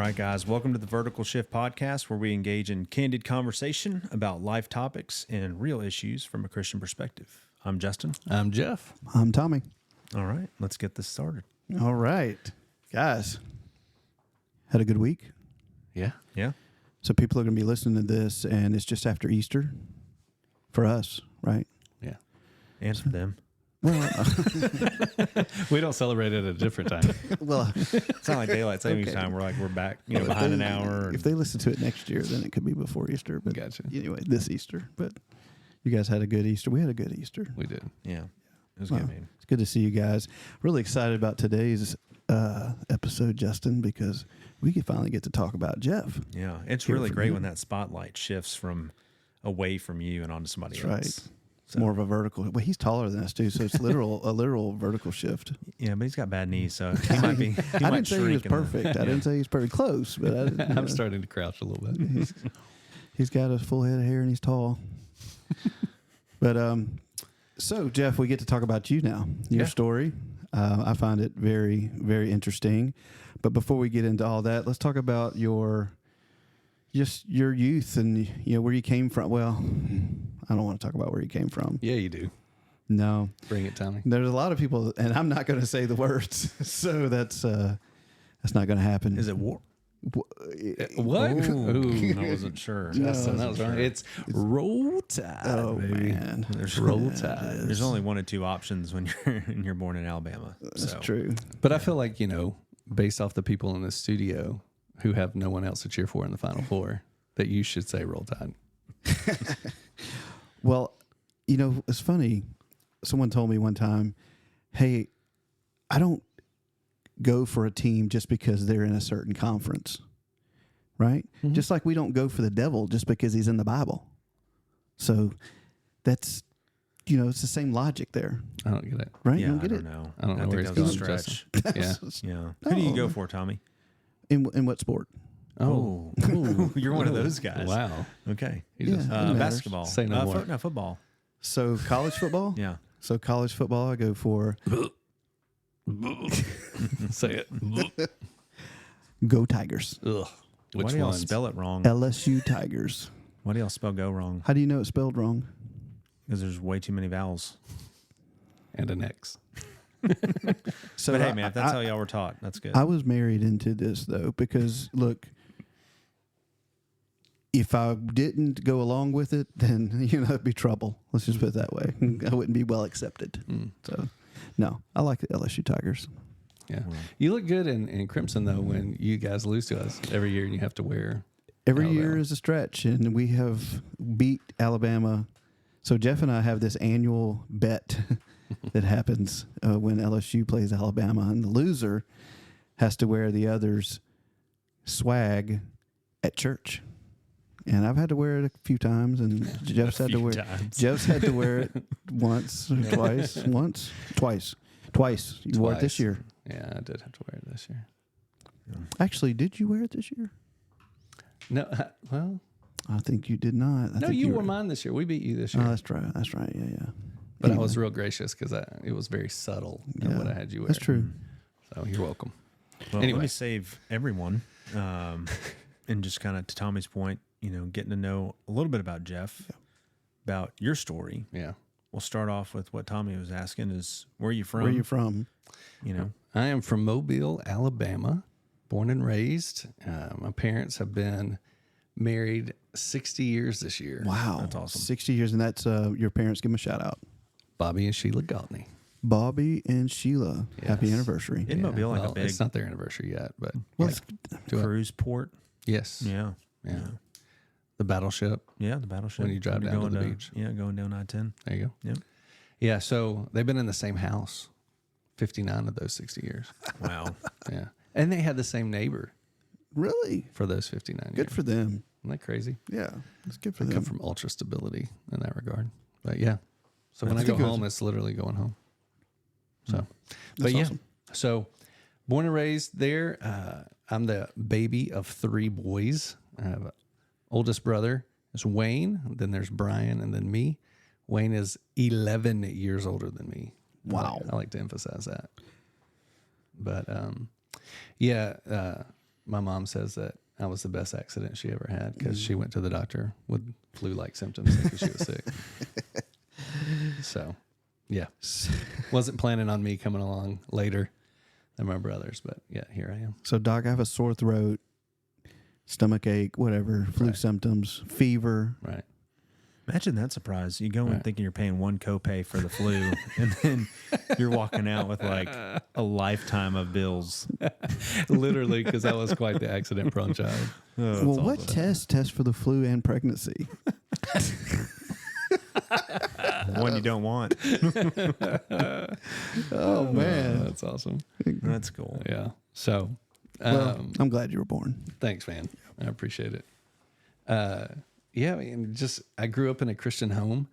right, guys, welcome to the Vertical Shift Podcast, where we engage in candid conversation about life topics and real issues from a Christian perspective. I'm Justin. I'm Jeff. I'm Tommy. All right, let's get this started. All right. Guys, had a good week? Yeah. Yeah? So people are going to be listening to this, and it's just after Easter for us, right? Yeah. And for them. Well, We don't celebrate it at a different time. well, It's not like daylight savings Okay. time. We're back, behind an hour. if they listen to it next year, then it could be before Easter. But Gotcha. anyway, this Easter. But you guys had a good Easter. We had a good Easter. We did. Yeah, it was Wow. good, man. It's good to see you guys. Really excited about today's episode, Justin, because we could finally get to talk about Jeff. Yeah, it's Hear really from great you. when that spotlight shifts from away from you and onto somebody That's else. right. So- More of a vertical. Well, he's taller than us too, so it's a literal vertical shift. Yeah, but he's got bad knees, so he might be. He I might didn't say he was shrink in the- perfect. I didn't say he's perfect. Close, but I didn't, I'm starting to crouch a little bit. He's got a full head of hair and he's tall. But so Jeff, we get to talk about you now. Your Yeah. story. I find it very, very interesting. But before we get into all that, let's talk about your youth and where you came from. Well, I don't want to talk about where you came from. Yeah, you do. No, Bring it, Tommy. there's a lot of people, and I'm not going to say the words, so that's not going to happen. Is it war? What? Ooh, I wasn't sure. Justin, that was wrong. It's roll tide, Oh baby. man, There's Roll Tide. There's only one of two options when you're born in Alabama. that's So, true. But I feel like, based off the people in the studio who have no one else to cheer for in the Final Four, that you should say roll tide. Well, it's funny. Someone told me one time, hey, I don't go for a team just because they're in a certain conference, right? Mm-hmm. Just like we don't go for the devil just because he's in the Bible. So that's, it's the same logic there, I don't get it. right? yeah, you don't I get don't it? know. I don't know think where that he's was a going, stretch. Yeah. Yeah. Who do you No. go for, Tommy? In what sport? Oh, you're one of those guys. Wow. Okay. You just- Yeah. It matters. Basketball. Say no more. No, football. So college football? Yeah. So college football, I go for Say it. Go Tigers. Ugh. Why Which do y'all ones? spell it wrong? LSU Tigers. Why do y'all spell go wrong? How do you know it's spelled wrong? Because there's way too many vowels. And an X. So But hey, man, if that's I- how y'all were taught, that's good. I was married into this though, because look, if I didn't go along with it, then it'd be trouble. Let's just put it that way. I wouldn't be well accepted. So, no, I like the LSU Tigers. Yeah. You look good in crimson, though, when you guys lose to us every year and you have to wear. Every Alabama. year is a stretch, and we have beat Alabama. So Jeff and I have this annual bet that happens when LSU plays Alabama, and the loser has to wear the other's swag at church. And I've had to wear it a few times, and Jeff's had to wear Jeff's had to wear it once, or twice. You wore it this Twice. year. Yeah, I did have to wear it this year. Actually, did you wear it this year? No, well, I think you did not. I no, think you wore were- mine this year. We beat you this year. Oh, that's right. That's right. Yeah. But I Anyway, was real gracious because it was very subtle in yeah, what I had you wear. That's true. So you're welcome. Well, Anyway. let me save everyone, and just kind of to Tommy's point, getting to know a little bit about Jeff, about your story. Yeah. We'll start off with what Tommy was asking: is where are you from? Where are you from? I am from Mobile, Alabama, born and raised. My parents have been married 60 years this year. Wow, That's awesome. 60 years, and that's your parents. Give them a shout out, Bobby and Sheila Galtney. Bobby and Sheila. Happy Yes. anniversary. Isn't Mobile like a big It's not their anniversary yet, but Well, yeah. Do it. cruise port? Yes. Yeah. Yeah. The battleship. Yeah, the battleship. When you drive You're down to going the beach. Yeah, going down I-10. There you go. Yep. Yeah. So they've been in the same house 59 of those 60 years. Wow. Yeah. And they had the same neighbor really for those 59 good years. for them. Isn't that crazy? Yeah, it's good for I them. come from ultra stability in that regard. But yeah. So when I I go think it was- home, it's literally going home. So, but That's yeah. awesome. So born and raised there. I'm the baby of three boys. I have an oldest brother is Wayne, then there's Brian, and then me. Wayne is 11 years older than me. Wow. I like to emphasize that. But yeah, my mom says that I was the best accident she ever had because she went to the doctor with flu-like symptoms thinking she was sick. So, yeah, wasn't planning on me coming along later than my brothers, but yeah, here I am. So, Doc, I have a sore throat, stomach ache, whatever, flu symptoms, fever. Right. Imagine that surprise. You go in Right. thinking you're paying one copay for the flu, and then you're walking out with like a lifetime of bills. Literally, because I was quite the accident-prone child. Well, what test for the flu and pregnancy? One you don't want. Oh, man. That's awesome. That's cool. Yeah. So, Well, I'm glad you were born. thanks, man. I appreciate it. Yeah, I mean, I grew up in a Christian home.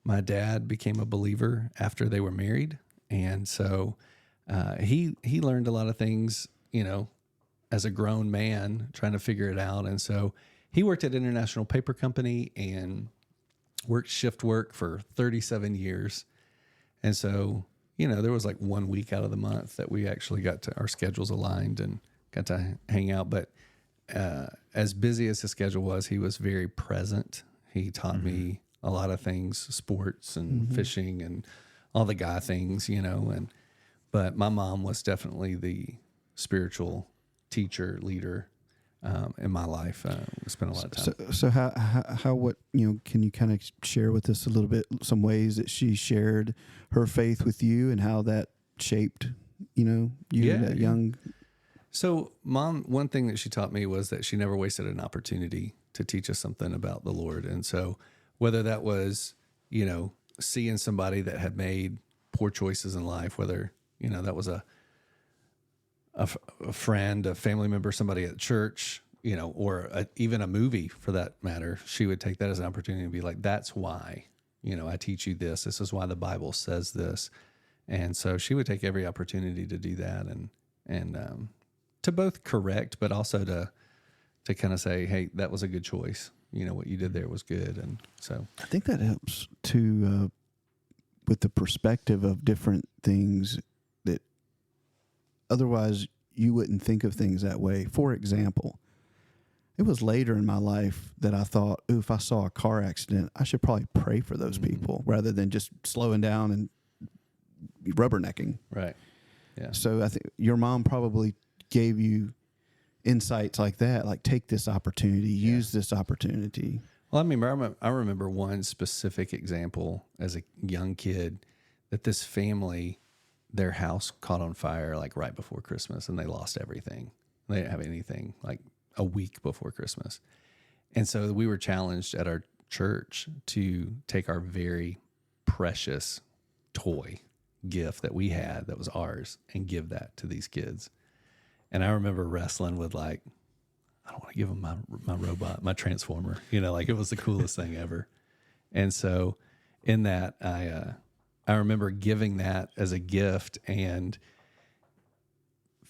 My dad became a believer after they were married, and so he learned a lot of things, as a grown man trying to figure it out. And so he worked at International Paper Company and worked shift work for 37 years. And so, there was like 1 week out of the month that we actually got to our schedules aligned and got to hang out. But as busy as his schedule was, he was very present. He taught me a lot of things, sports and fishing and all the guy things, but my mom was definitely the spiritual teacher, leader in my life. We spent a lot of time. So what, can you kind of share with us a little bit, some ways that she shared her faith with you and how that shaped, you and that young. So Mom, one thing that she taught me was that she never wasted an opportunity to teach us something about the Lord. And so whether that was, seeing somebody that had made poor choices in life, whether, that was a friend, a family member, somebody at church, or even a movie for that matter, she would take that as an opportunity to be like, that's why, I teach you this. This is why the Bible says this. And so she would take every opportunity to do that and to both correct, but also to kind of say, hey, that was a good choice. What you did there was good. And so I think that helps to, with the perspective of different things that otherwise you wouldn't think of things that way. For example, it was later in my life that I thought, ooh, if I saw a car accident, I should probably pray for those people rather than just slowing down and rubbernecking. right. Yeah. So I think your mom probably gave you insights like that, like take this opportunity, use this opportunity. Well, I remember one specific example as a young kid that this family, their house caught on fire like right before Christmas and they lost everything. They didn't have anything like a week before Christmas. And so we were challenged at our church to take our very precious toy gift that we had that was ours and give that to these kids. And I remember wrestling with like, I don't want to give them my robot, my transformer, like it was the coolest thing ever. And so in that, I remember giving that as a gift and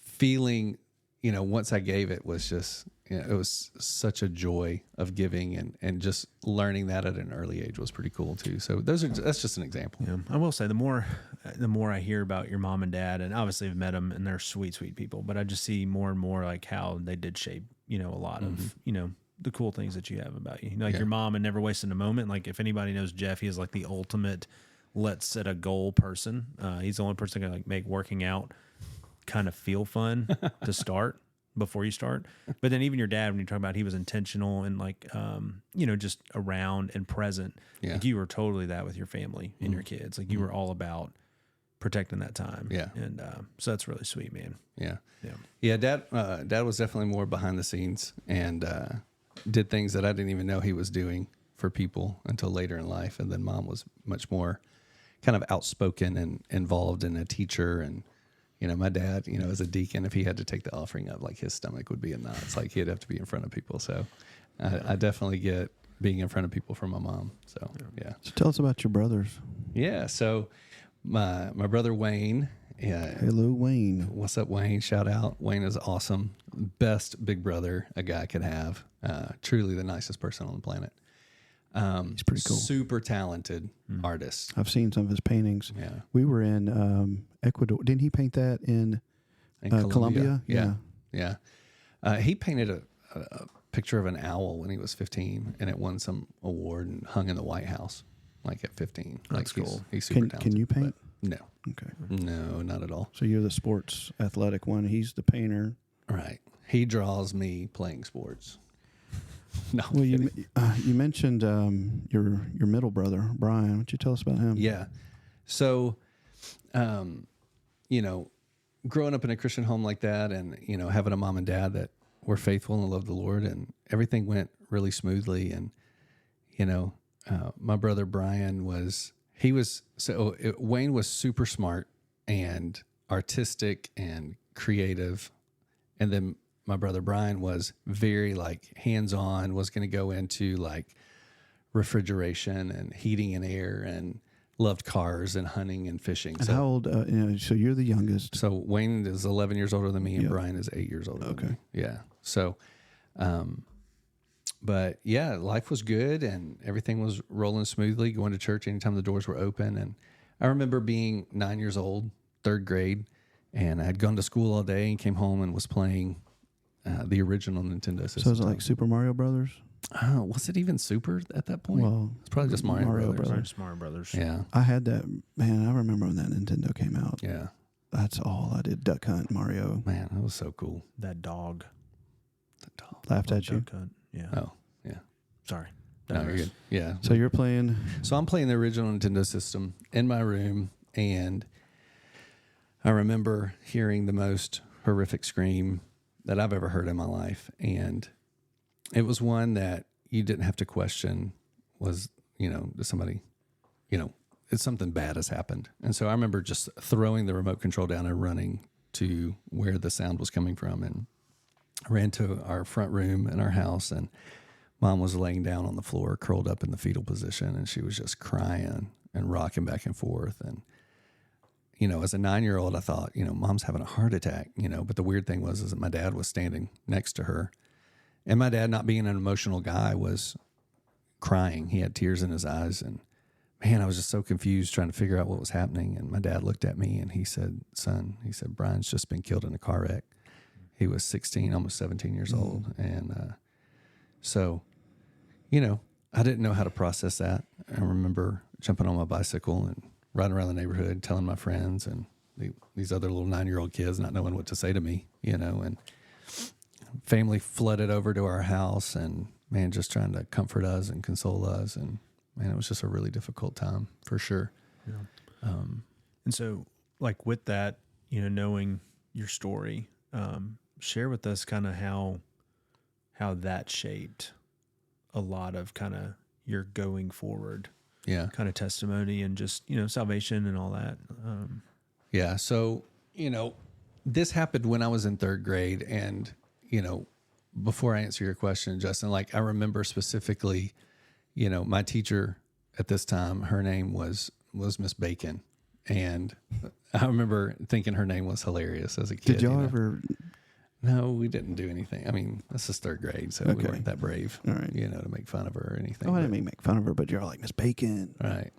feeling, once I gave it was just, it was such a joy of giving and just learning that at an early age was pretty cool too. So that's just an example. Yeah, I will say the more I hear about your mom and dad, and obviously I've met them and they're sweet, sweet people, but I just see more and more like how they did shape, a lot of, the cool things that you have about you. Like your mom and never wasted a moment. Like if anybody knows Jeff, he is like the ultimate let's set a goal person. He's the only person that can like make working out kind of feel fun to start before you start. But then even your dad, when you talk about he was intentional and like, just around and present, like you were totally that with your family and your kids. Like you were all about protecting that time. Yeah. And so that's really sweet, man. Yeah. Yeah. Yeah. Dad was definitely more behind the scenes and did things that I didn't even know he was doing for people until later in life. And then Mom was much more kind of outspoken and involved in a teacher. And, my dad, as a deacon, if he had to take the offering up, like his stomach would be in knots. Like he'd have to be in front of people. So I definitely get being in front of people from my mom. So, yeah. So tell us about your brothers. Yeah. So my brother Wayne. Yeah. Hello, Wayne. What's up, Wayne? Shout out. Wayne is awesome. Best big brother a guy could have. Truly the nicest person on the planet. He's pretty cool. Super talented artist. I've seen some of his paintings. Yeah. We were in Ecuador. Didn't he paint that in Colombia? Yeah. He painted a picture of an owl when he was 15, and it won some award and hung in the White House, like at 15. That's like cool. He's super Can talented. you paint? No, Okay. no, not at all. So you're the sports athletic one. He's the painter. Right. He draws me playing sports. No. Well, you mentioned your middle brother Brian. Why don't you tell us about him? Yeah. So, you know, growing up in a Christian home like that, and you know, having a mom and dad that were faithful and loved the Lord, and everything went really smoothly. And you know, my brother Brian Wayne was super smart and artistic and creative, and then my brother Brian was very like hands-on, was going to go into like refrigeration and heating and air, and loved cars and hunting and fishing. And how old? So you're the youngest. So Wayne is 11 years older than me, and Yeah. Brian is 8 years older. Okay. Than me. Yeah. So, but yeah, life was good and everything was rolling smoothly. Going to church anytime the doors were open, and I remember being 9 years old, third grade, and I had gone to school all day and came home and was playing the original Nintendo system. So is it like Super Mario Brothers? Was it even Super at that point? Well, it's probably just Mario Brothers. Brothers. Smart Brothers. Yeah. I had that. Man, I remember when that Nintendo came out. Yeah. That's all I did. Duck Hunt, Mario. Man, that was so cool. That dog. The dog. Laughed at you. Duck Hunt. Yeah. Oh, yeah. Sorry. No, you're good. Yeah. So you're playing. So I'm playing the original Nintendo system in my room, and I remember hearing the most horrific scream that I've ever heard in my life. And it was one that you didn't have to question was, you know, somebody, you know, it's something bad has happened. And so I remember just throwing the remote control down and running to where the sound was coming from. And I ran to our front room in our house, and Mom was laying down on the floor, curled up in the fetal position, and she was just crying and rocking back and forth. And, you know, as a 9-year-old, I thought, you know, Mom's having a heart attack, you know, but the weird thing was is that my dad was standing next to her, and my dad, not being an emotional guy, was crying. He had tears in his eyes, and man, I was just so confused trying to figure out what was happening. And my dad looked at me and he said, "Son," he said, "Brian's just been killed in a car wreck." He was 16, almost 17 years old. And so, you know, I didn't know how to process that. I remember jumping on my bicycle and riding around the neighborhood, telling my friends and these other little 9-year-old kids not knowing what to say to me, you know, and family flooded over to our house, and man, just trying to comfort us and console us. And man, it was just a really difficult time for sure. Yeah. And so, like with that, you know, knowing your story, share with us kind of how that shaped a lot of kind of your going forward, kind of testimony and just, you know, salvation and all that. Yeah. So, you know, this happened when I was in third grade, and, you know, before I answer your question, Justin, like I remember specifically, you know, my teacher at this time, her name was Miss Bacon. And I remember thinking her name was hilarious as a kid. Did y'all you know? ever? No, we didn't do anything. I mean, this is third grade, so we Okay. weren't that brave, All right. you know, to make fun of her or anything. Oh, I but- didn't mean make fun of her, but you're all like Miss Bacon. Right.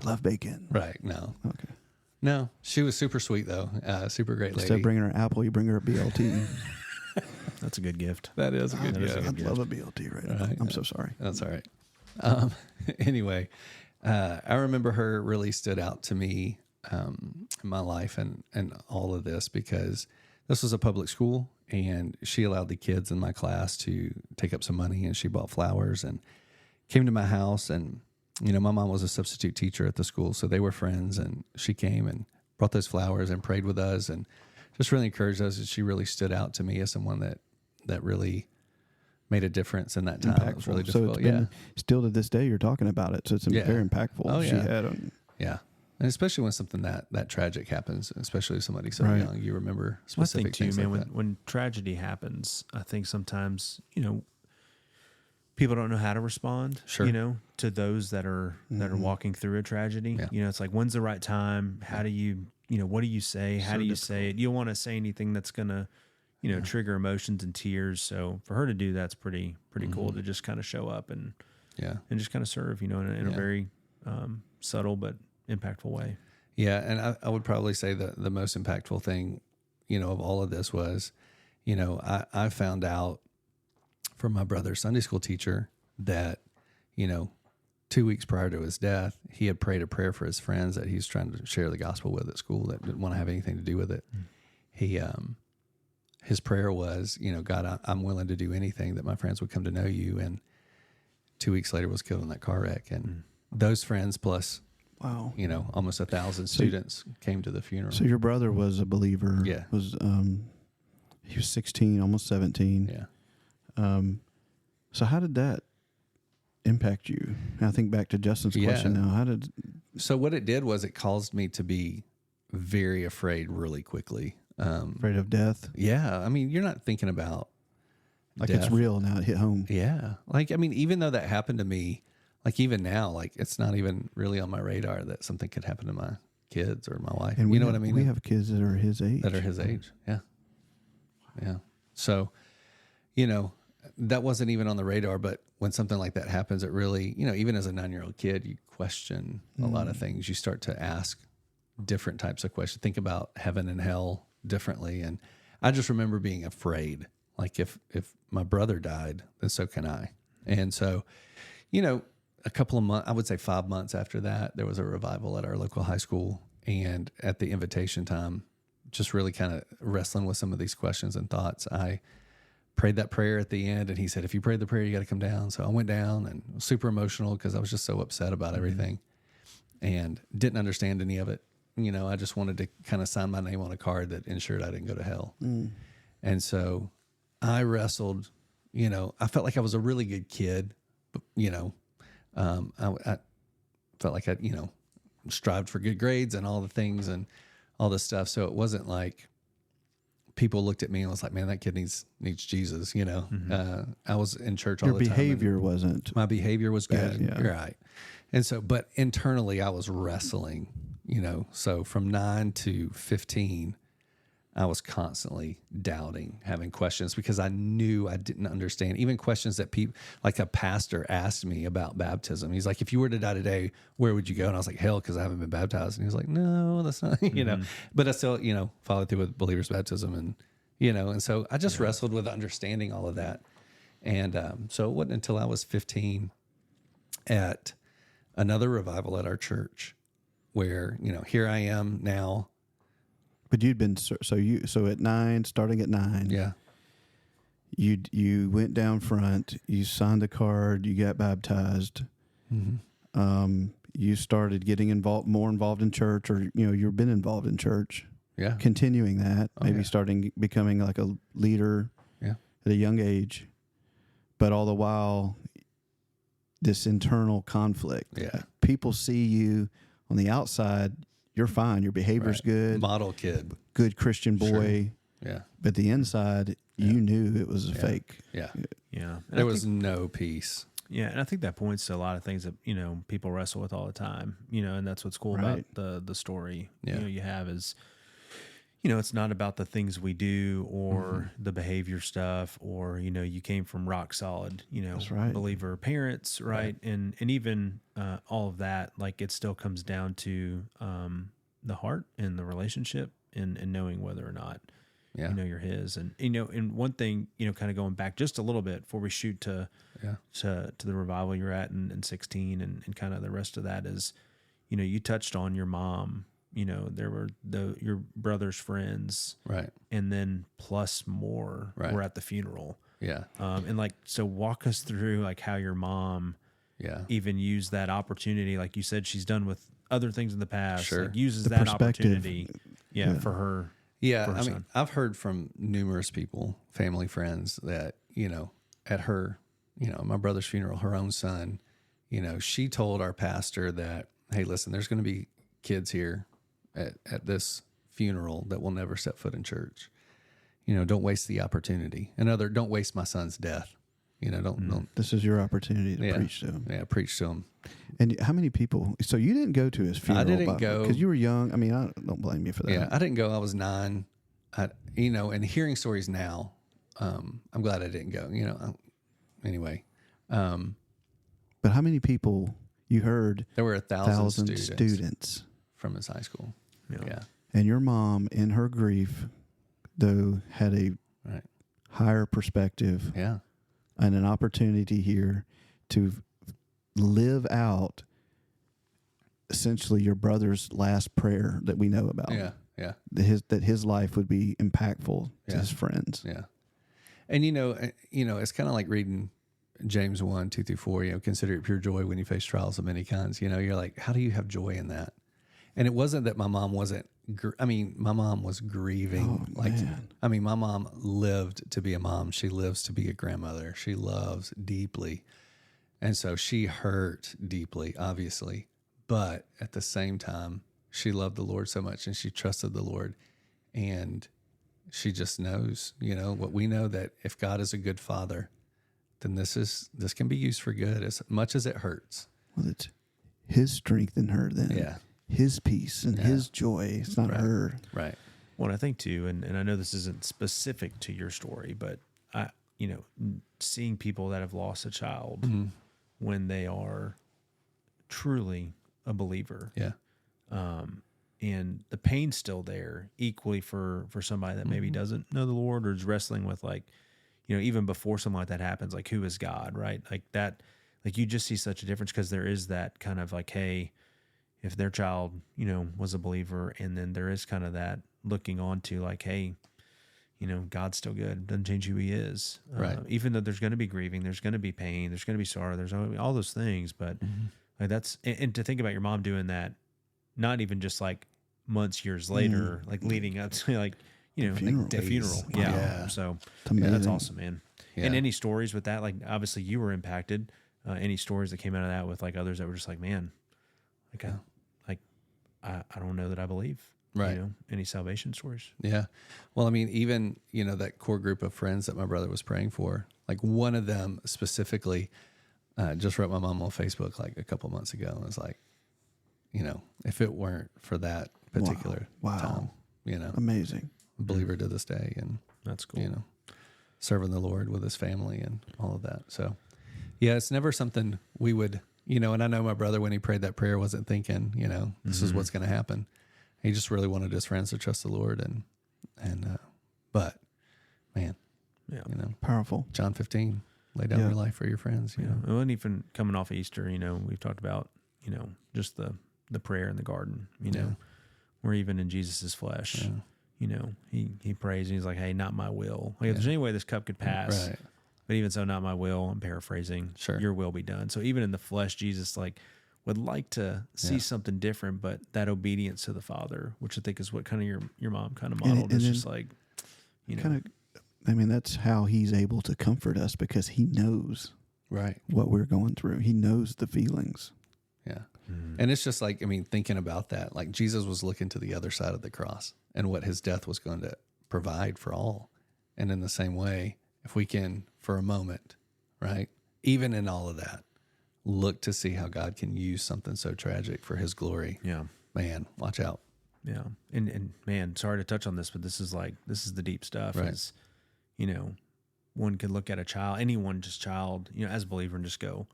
Love bacon. Right. No. Okay. No. She was super sweet though. Super great lady. Instead of bringing her apple, you bring her a BLT. That's a good gift. That is a good That is a gift. good I love a BLT right now. Right. I'm so sorry. That's all right. Anyway, I remember her really stood out to me in my life and all of this, because this was a public school, and she allowed the kids in my class to take up some money, and she bought flowers and came to my house. And, you know, my mom was a substitute teacher at the school, so they were friends, and she came and brought those flowers and prayed with us and just really encouraged us. And she really stood out to me as someone that really made a difference in that time. It was really So difficult. it's been still to this day you're talking about it. So it's Yeah. very impactful. Oh, She yeah. had Yeah. And especially when something that tragic happens, especially somebody so Right. young, you remember Well, I specific think too, things man, like that. when tragedy happens, I think sometimes, you know, people don't know how to respond, Sure. you know, to those that are walking through a tragedy. Yeah. You know, it's like, when's the right time? How do you, you know, what do you say? How So do you say it? You don't want to say anything that's going to, you know, trigger emotions and tears. So for her to do that's pretty cool, to just kind of show up and Yeah. just kind of serve, you know, in a Yeah. very subtle but impactful way. Yeah. And I would probably say that the most impactful thing, you know, of all of this was, I found out from my brother's Sunday school teacher that, 2 weeks prior to his death, he had prayed a prayer for his friends that he's trying to share the gospel with at school that didn't want to have anything to do with it. He, his prayer was, God, I'm willing to do anything that my friends would come to know you. And 2 weeks later was killed in that car wreck. And those friends plus, Wow. almost 1,000 students came to the funeral. So your brother was a believer. Yeah. He was 16, almost 17. Yeah. So how did that impact you? I think back to Justin's question now. So what it did was it caused me to be very afraid really quickly. Afraid of death? Yeah. I mean, you're not thinking about Like death. it's real now. It hit home. Yeah. Like, I mean, even though that happened to me, like even now, like it's not even really on my radar that something could happen to my kids or my wife. And you know what I mean? We have kids that are his age. That are his age. Yeah. Yeah. So, that wasn't even on the radar, but when something like that happens, it really, even as a 9-year-old kid, you question a lot of things. You start to ask different types of questions, think about heaven and hell differently. And I just remember being afraid, like if my brother died, then so can I. And so, a couple of months, I would say 5 months after that, there was a revival at our local high school. And at the invitation time, just really kind of wrestling with some of these questions and thoughts, I prayed that prayer at the end. And he said, if you prayed the prayer, you got to come down. So I went down and was super emotional because I was just so upset about everything and didn't understand any of it. I just wanted to kind of sign my name on a card that ensured I didn't go to hell. And so I wrestled, I felt like I was a really good kid, but, I felt like I, strived for good grades and all the things and all this stuff. So it wasn't like people looked at me and was like, man, that kid needs Jesus. I was in church all Your the time. behavior wasn't. My behavior was good. Bad, yeah. Right. And so, but internally I was wrestling, so from 9 to 15, I was constantly doubting, having questions because I knew I didn't understand. Even questions that people, like a pastor asked me about baptism. He's like, if you were to die today, where would you go? And I was like, hell, because I haven't been baptized. And he was like, no, that's not, but I still, followed through with believer's baptism. And, and so I just wrestled with understanding all of that. And so it wasn't until I was 15 at another revival at our church where, here I am now. But you'd been so at 9, starting at 9. Yeah. You went down front. You signed the card. You got baptized. You started getting more involved in church, or you've been involved in church. Yeah. Continuing that, maybe becoming like a leader. Yeah. At a young age, but all the while, this internal conflict. Yeah. People see you on the outside. You're fine. Your behavior's good. Model kid. Good Christian boy. Sure. Yeah. But the inside, you knew it was a fake. Yeah. Yeah. And There was no peace. Yeah, and I think that points to a lot of things that people wrestle with all the time. And that's what's cool Right. about the story. Yeah. You have is, it's not about the things we do or the behavior stuff, or you came from rock solid, That's right. believer parents, right? And even all of that, like it still comes down to the heart and the relationship and knowing whether or not you're his. And and one thing, kind of going back just a little bit before we shoot to the revival you're at in 16 and kind of the rest of that is, you touched on your mom. There were your brother's friends, Right. and then plus more were at the funeral. Yeah. And so walk us through like how your mom even used that opportunity. Like you said, she's done with other things in the past. Sure. Like uses The that perspective. opportunity, for her. Yeah. for her I mean, son. I've heard from numerous people, family, friends that, at her, my brother's funeral, her own son, she told our pastor that, hey, listen, there's going to be kids here at this funeral that will never set foot in church. Don't waste the opportunity. Don't waste my son's death. Don't. This is your opportunity to Yeah. preach to him. Yeah, preach to him. And how many people? So you didn't go to his funeral. didn't go. because you were young. I mean, I don't blame you for that. Yeah, I didn't go. I was 9. And hearing stories now, I'm glad I didn't go. Anyway. But how many people you heard? There were 1,000 students. from his high school. Yeah. And your mom, in her grief, though, had a Right. higher perspective, Yeah. and an opportunity here to live out essentially your brother's last prayer that we know about. Yeah. Yeah. That his life would be impactful to Yeah. his friends. Yeah. And, it's kind of like reading James 1:2-4, consider it pure joy when you face trials of many kinds. You're like, how do you have joy in that? And it wasn't that my mom wasn't, my mom was grieving. Man. My mom lived to be a mom. She lives to be a grandmother. She loves deeply. And so she hurt deeply, obviously. But at the same time, she loved the Lord so much and she trusted the Lord. And she just knows, what we know, that if God is a good father, then this can be used for good as much as it hurts. Well, it's his strength in her then. Yeah. His peace and his joy. It's not Right. her. Right. Well, I think too, and I know this isn't specific to your story, but seeing people that have lost a child when they are truly a believer, Yeah. and the pain's still there equally for somebody that maybe doesn't know the Lord or is wrestling with, like, even before something like that happens, like, who is God, right? Like that, like, you just see such a difference because there is that kind of like, hey, if their child, was a believer, and then there is kind of that looking on to like, hey, God's still good. Doesn't change who he is. Right. Even though there's going to be grieving, there's going to be pain, there's going to be sorrow, there's all those things. But like that's, and to think about your mom doing that, not even just like months, years later, like leading up to like, funeral. like the funeral. Yeah. Yeah. So It's amazing. that's awesome, man. Yeah. And any stories with that? Like, obviously you were impacted. Any stories that came out of that with like others that were just like, man, like, I don't know that I believe. Right. Any salvation stories? Yeah. Well, even, that core group of friends that my brother was praying for, like one of them specifically just wrote my mom on Facebook like a couple months ago and was like, if it weren't for that particular Wow. time, Amazing. believer to this day, and That's cool. serving the Lord with his family and all of that. So yeah, it's never something we would, and I know my brother, when he prayed that prayer, wasn't thinking, this is what's going to happen. He just really wanted his friends to trust the Lord, but man, Yeah. Powerful. John 15, lay down Yeah. your life for your friends. Yeah. It wasn't even coming off of Easter, we've talked about, just the prayer in the garden, where even in Jesus's flesh, he prays and he's like, hey, not my will. Like, if there's any way this cup could pass, Right. but even so, not my will, I'm paraphrasing, Sure. your will be done. So even in the flesh, Jesus would like to see something different, but that obedience to the Father, which I think is what kind of your mom kind of modeled, is just like, That's how he's able to comfort us, because he knows Right. what we're going through. He knows the feelings. Yeah. And it's just like, thinking about that, like Jesus was looking to the other side of the cross and what his death was going to provide for all. And in the same way, if we can, for a moment, right, even in all of that, look to see how God can use something so tragic for his glory. Yeah. Man, watch out. Yeah. And man, sorry to touch on this, but this is the deep stuff. Right. Is, one could look at a child, anyone, just child, as a believer, and just go,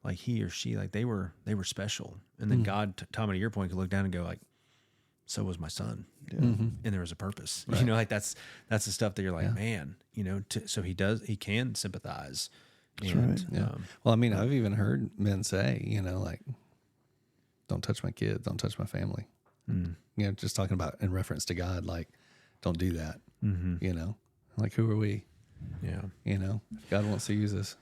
like, he or she, like, they were special. And then God, Tom, to your point, could look down and go, like, so was my son. Yeah. And there was a purpose. Right. Like that's the stuff that you're like, man, so he can sympathize. That's And, right. Yeah. Well, I've even heard men say, like, don't touch my kids, don't touch my family. Just talking about in reference to God, like, don't do that. Like, who are we? yeah. If God wants to use us.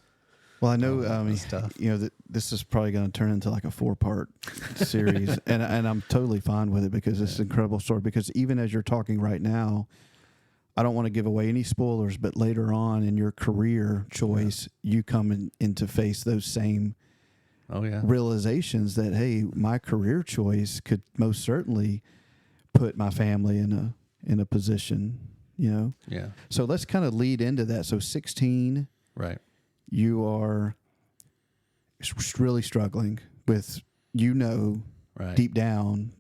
Well, I know, that's tough. that this is probably going to turn into like a 4-part series, and I'm totally fine with it, because it's an incredible story. Because even as you're talking right now, I don't want to give away any spoilers, but later on in your career choice, you come in to face those same Oh yeah. realizations that, hey, my career choice could most certainly put my family in a position, Yeah. So let's kind of lead into that. So 16. Right. You are really struggling with, Right. deep down.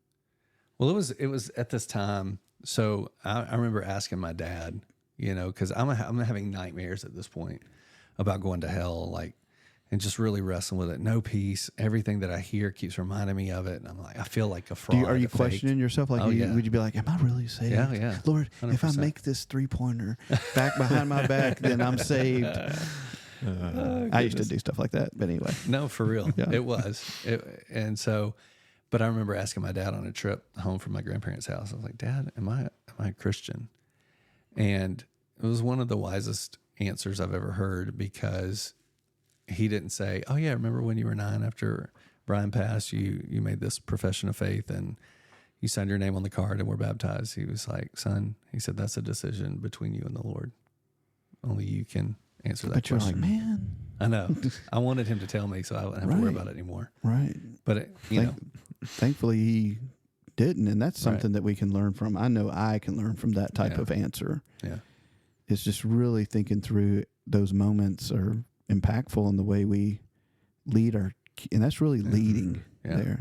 Well, it was at this time. So I remember asking my dad, because I'm having nightmares at this point about going to hell. Like, and just really wrestling with it. No peace. Everything that I hear keeps reminding me of it. And I'm like, I feel like a Do fraud. you, are you a fake. questioning yourself? Like, Oh, yeah. would you be like, am I really saved? Yeah, yeah. Lord, if I 100%. make this 3-pointer back behind my back, then I'm saved. I used to do stuff like that. But anyway. No, for real. Yeah. It was. And so, but I remember asking my dad on a trip home from my grandparents' house. I was like, Dad, am I a Christian? And it was one of the wisest answers I've ever heard, because he didn't say, oh yeah, remember when you were 9 after Brian passed, you made this profession of faith and you signed your name on the card and were baptized. He was like, son, he said, that's a decision between you and the Lord. Only you can answer that But you're question. like, man. I know. I wanted him to tell me so I wouldn't have to worry about it anymore. Right. But, you know, Thankfully, he didn't. And that's something Right. that we can learn from. I know I can learn from that type Yeah. of answer. yeah. It's just really thinking through those moments are impactful in the way we lead and that's really leading Yeah. there.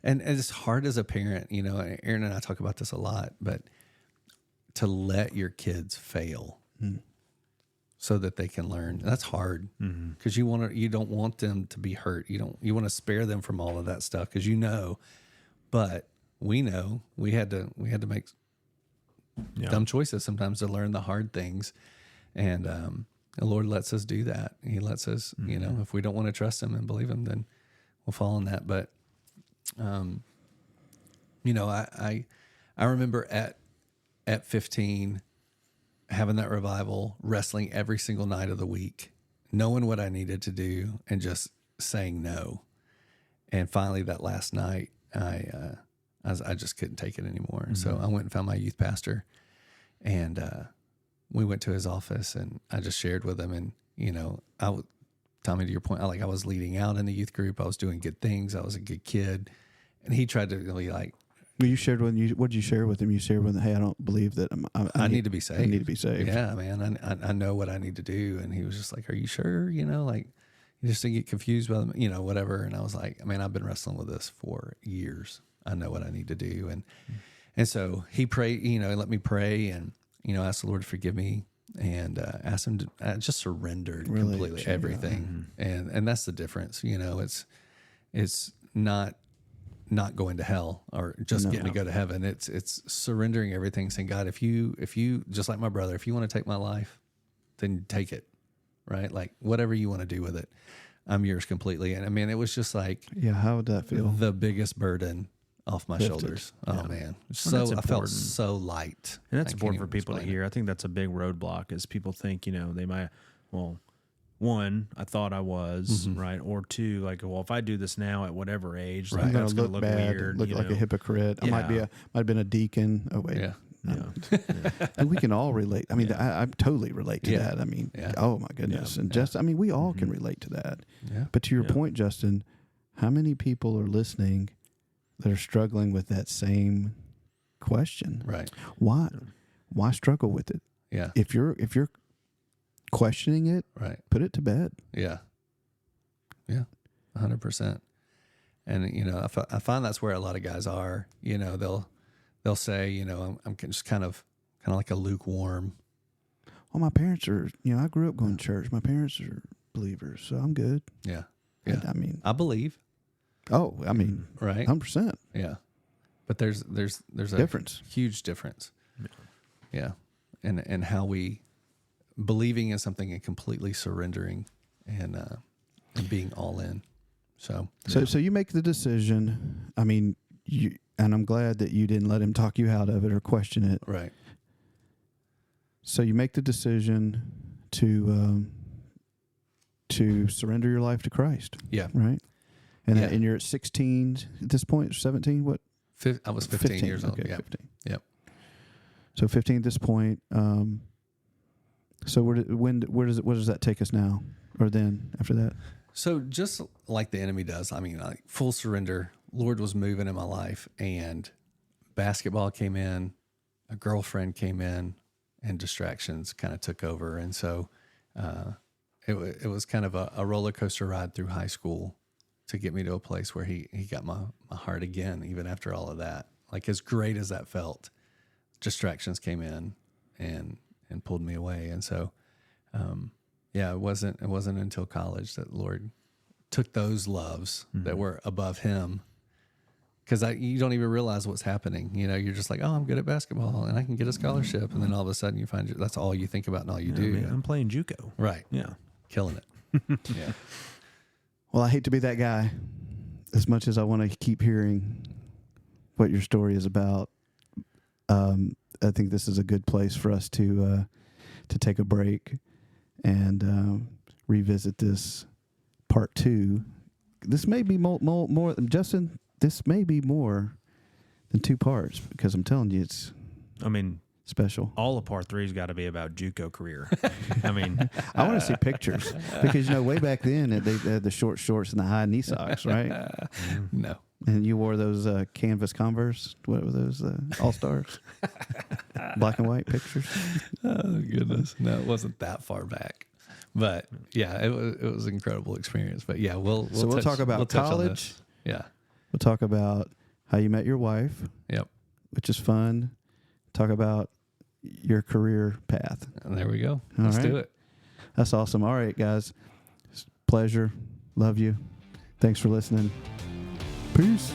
And it's hard as a parent, you know, Aaron and I talk about this a lot, but to let your kids fail so that they can learn, that's hard, because you don't want them to be hurt. You want to spare them from all of that stuff, because but we know we had to make dumb choices sometimes to learn the hard things. And the Lord lets us do that. He lets us, you know, if we don't want to trust him and believe him, then we'll fall in that. But, you know, I remember at 15 having that revival, wrestling every single night of the week, knowing what I needed to do and just saying no. And finally that last night, I just couldn't take it anymore. So I went and found my youth pastor, and we went to his office, and I just shared with him. And, you know, Tommy, to your point, I was leading out in the youth group. I was doing good things. I was a good kid. And he tried to really like, Well, you shared with him. What did you share with him? You shared with him, hey, I don't believe that I need to be saved. I need to be saved. Yeah, man. I know what I need to do. And he was just like, are you sure? You know, like, you just didn't get confused by them, you know, whatever. And I was like, man, I've been wrestling with this for years. I know what I need to do. And so he prayed, you know, let me pray and, you know, asked the Lord to forgive me, and asked him to, I just surrendered Really, completely sure. everything. And that's the difference. You know, it's not going to hell or just getting to go to heaven. It's surrendering everything, saying, God, if you, just like my brother, if you want to take my life, then take it, right? Like whatever you want to do with it, I'm yours completely. And I mean, it was just like, Yeah, how would that feel? the biggest burden off my Lifted. shoulders. Oh man. Well, that's I felt important. so light. And that's I can't important for even people to explain it. hear. I think that's a big roadblock is people think, you know, they might, well, one, I thought I was, right? Or two, like, well, if I do this now at whatever age, like, I'm going that's to going look to look bad, weird. look you like know? a hypocrite. I might have been a deacon. Oh, wait. Yeah. Yeah. And we can all relate. I mean, I totally relate to Yeah. that. I mean, Yeah. oh my goodness. And I mean, we all can relate to that. Yeah. But to your point, Justin, how many people are listening that are struggling with that same question? Right. Why struggle with it? Yeah. If you're questioning it, Right. put it to bed. Yeah. Yeah. 100%. And, you know, I find that's where a lot of guys are, you know, they'll say, you know, I'm just kind of like a lukewarm. Well, my parents are, I grew up going to church. My parents are believers, so I'm good. Yeah. Yeah. I mean, I believe. Right. 100%. Yeah. But there's a Difference. huge difference. Yeah. And how we believing in something and completely surrendering and being all in. So you make the decision. I mean, and I'm glad that you didn't let him talk you out of it or question it. right. So you make the decision to surrender your life to Christ, Yeah. right? And Yeah. and you're at 16 at this point, 17. What? I was 15 years old. Okay, Yeah. 15. Yep. So 15 at this point. So where does that take us now, or then after that? So just like the enemy does, I mean, like full surrender. Lord was moving in my life, and basketball came in, a girlfriend came in, and distractions kind of took over. And so it was kind of a roller coaster ride through high school to get me to a place where he got my heart again, even after all of that. Like as great as that felt, distractions came in and pulled me away. And so, it wasn't until college that the Lord took those loves Mm-hmm. that were above him. Because you don't even realize what's happening. You know, you're just like, oh, I'm good at basketball and I can get a scholarship. And then all of a sudden you find that's all you think about and all you do. Man, I'm playing JUCO. Right. Yeah. Killing it. Yeah. Well, I hate to be that guy. As much as I want to keep hearing what your story is about, I think this is a good place for us to take a break and revisit this part 2. This may be more Justin. This may be more than 2 parts because I'm telling you, it's I mean, special. all of part 3's got to be about JUCO career. I mean, I want to see pictures because, you know, way back then they had the short shorts and the high knee socks, right? No. And you wore those canvas Converse. What were those? All-Stars? Black and white pictures? Oh, goodness. No, it wasn't that far back. But, yeah, it was an incredible experience. But, yeah, we'll talk about touch on college. this. Yeah. We'll talk about how you met your wife, Yep. which is fun. Talk about your career path. And there we go. All Let's do right. it. That's awesome. All right, guys. Pleasure. Love you. Thanks for listening. Peace.